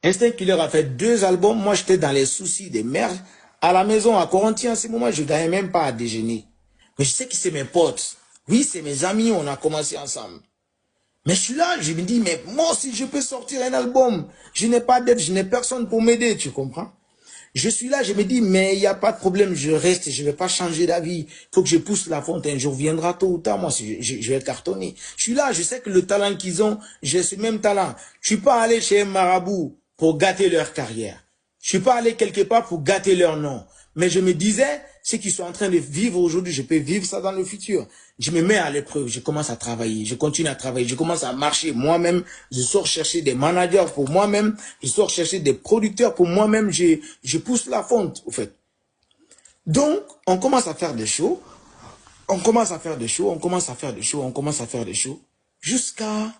Instinct Killer a fait 2 albums. Moi, j'étais dans les soucis des mères. À la maison, à Corentin, à ce moment, je ne gagnais même pas à déjeuner. Mais je sais que c'est mes potes. Oui, c'est mes amis, on a commencé ensemble. Mais je suis là, je me dis, mais moi aussi, je peux sortir un album. Je n'ai pas d'aide, je n'ai personne pour m'aider, tu comprends? Je suis là, je me dis, mais il n'y a pas de problème, je reste, je ne vais pas changer d'avis. Il faut que je pousse la fonte, un jour viendra tôt ou tard, moi, je vais cartonner. Je suis là, je sais que le talent qu'ils ont, j'ai ce même talent. Je suis pas allé chez un marabout pour gâter leur carrière. Je suis pas allé quelque part pour gâter leur nom. Mais je me disais, ce qu'ils sont en train de vivre aujourd'hui, je peux vivre ça dans le futur. Je me mets à l'épreuve, je commence à travailler, je continue à travailler, je commence à marcher moi-même, je sors chercher des managers pour moi-même, je sors chercher des producteurs pour moi-même, je pousse la fonte, au fait. Donc, on commence à faire des shows, on commence à faire des shows, on commence à faire des shows, on commence à faire des shows, jusqu'à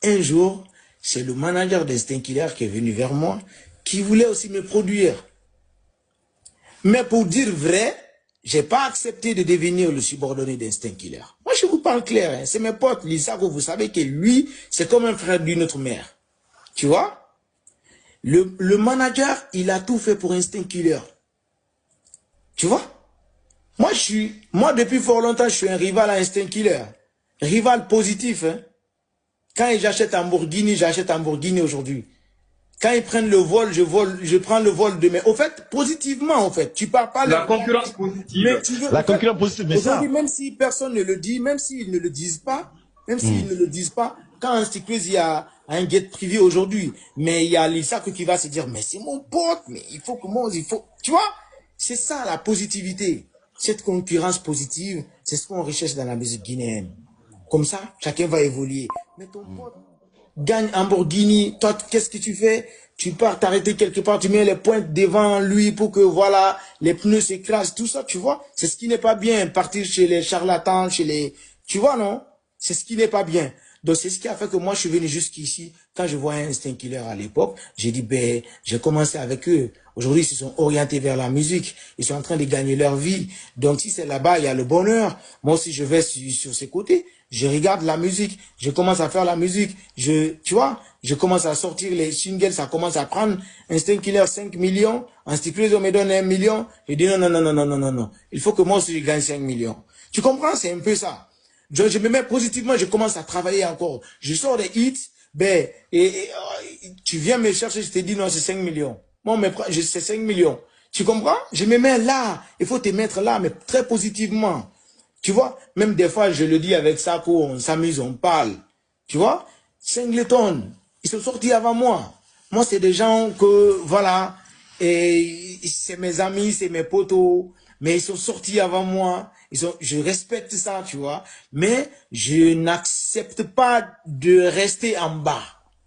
un jour, c'est le manager d'Instinct Killer qui est venu vers moi, qui voulait aussi me produire. Mais pour dire vrai, j'ai pas accepté de devenir le subordonné d'Instinct Killer. Moi, je vous parle clair, hein, c'est mes potes, Lissako, vous savez que lui, c'est comme un frère d'une autre mère. Tu vois? Le manager, il a tout fait pour Instinct Killer. Tu vois? Moi, depuis fort longtemps, je suis un rival à Instinct Killer. Rival positif, hein. Quand j'achète Lamborghini, j'achète Lamborghini aujourd'hui. Quand ils prennent le vol, je prends le vol demain. Au fait, positivement, en fait. Tu parles pas... La concurrence positive. Mais tu veux, la concurrence positive, mais ça... Même si personne ne le dit, même s'ils ne le disent pas, quand un cycliste, il y a un guet privé aujourd'hui, mais il y a Lissako qui va se dire, mais c'est mon pote, mais il faut que moi, il faut... Tu vois? C'est ça, la positivité. Cette concurrence positive, c'est ce qu'on recherche dans la musique guinéenne. Comme ça, chacun va évoluer. Mais ton pote gagne Lamborghini, toi, qu'est-ce que tu fais? Tu pars t'arrêter quelque part, tu mets les pointes devant lui pour que, voilà, les pneus s'écrasent, tout ça, tu vois? C'est ce qui n'est pas bien, partir chez les charlatans, chez les... Tu vois, non? C'est ce qui n'est pas bien. Donc, c'est ce qui a fait que moi, je suis venu jusqu'ici. Quand je vois un Instinct Killer à l'époque, j'ai dit, ben, j'ai commencé avec eux. Aujourd'hui, ils se sont orientés vers la musique. Ils sont en train de gagner leur vie. Donc, si c'est là-bas, il y a le bonheur. Moi aussi, je vais sur ces côtés. Je regarde la musique. Je commence à faire la musique. Tu vois, je commence à sortir les singles. Ça commence à prendre. Instinct Killer 5 millions. Instinct Killer me donne 1 million. Je dis, non. Il faut que moi aussi, je gagne 5 millions. Tu comprends? C'est un peu ça. Je me mets positivement, je commence à travailler encore. Je sors des hits, ben, tu viens me chercher, je te dis non, c'est 5 millions. Moi, c'est 5 millions. Tu comprends? Je me mets là. Il faut te mettre là, mais très positivement. Tu vois? Même des fois, je le dis avec Sako, on s'amuse, on parle. Tu vois? Singleton, ils sont sortis avant moi. Moi, c'est des gens que, voilà, et c'est mes amis, c'est mes potos, mais ils sont sortis avant moi. Je respecte ça, tu vois, mais je n'accepte pas de rester en bas.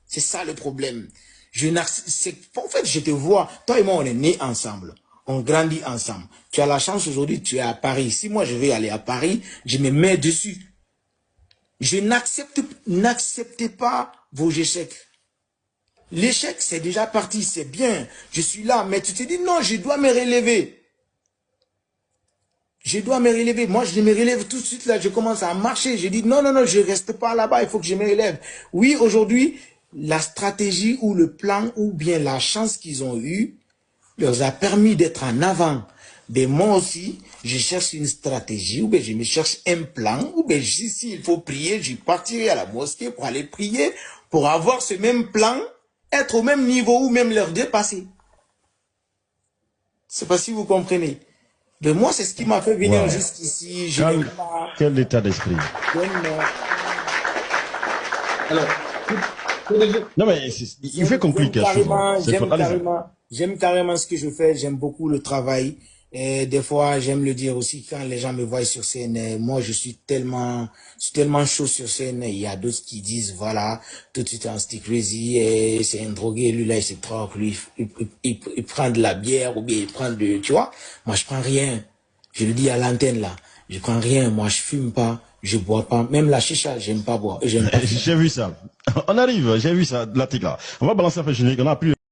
C'est ça le problème. En fait, je te vois, toi et moi, on est nés ensemble. On grandit ensemble. Tu as la chance aujourd'hui, tu es à Paris. Si moi, je vais aller à Paris, je me mets dessus. Je n'accepte pas vos échecs. L'échec, c'est déjà parti, c'est bien. Je suis là, mais tu te dis, non, je dois me relever. Je dois me relever. Moi, je me relève tout de suite là. Je commence à marcher. Je dis non, je reste pas là-bas. Il faut que je me relève. Oui, aujourd'hui, la stratégie ou le plan ou bien la chance qu'ils ont eue leur a permis d'être en avant. Mais moi aussi, je cherche une stratégie ou bien je me cherche un plan ou bien s'il faut prier, je partirai à la mosquée pour aller prier pour avoir ce même plan, être au même niveau ou même leur dépasser. C'est pas si vous comprenez. Mais moi, c'est ce qui m'a fait venir jusqu'ici. Quel état d'esprit. Alors, non, mais il fait conclure quelque chose. J'aime carrément ce que je fais. J'aime beaucoup le travail. Et des fois, j'aime le dire aussi, quand les gens me voient sur scène, moi, je suis tellement chaud sur scène. Il y a d'autres qui disent, voilà, tout de suite, un stick crazy, et c'est un drogué, lui, là, il se troque, lui, il prend de la bière, ou bien il prend tu vois. Moi, je prends rien. Je le dis à l'antenne, là. Je prends rien. Moi, je fume pas. Je bois pas. Même la chicha, j'aime pas boire. J'ai vu ça. On arrive. J'ai vu ça, l'article là. On va balancer un peu générique. On a plus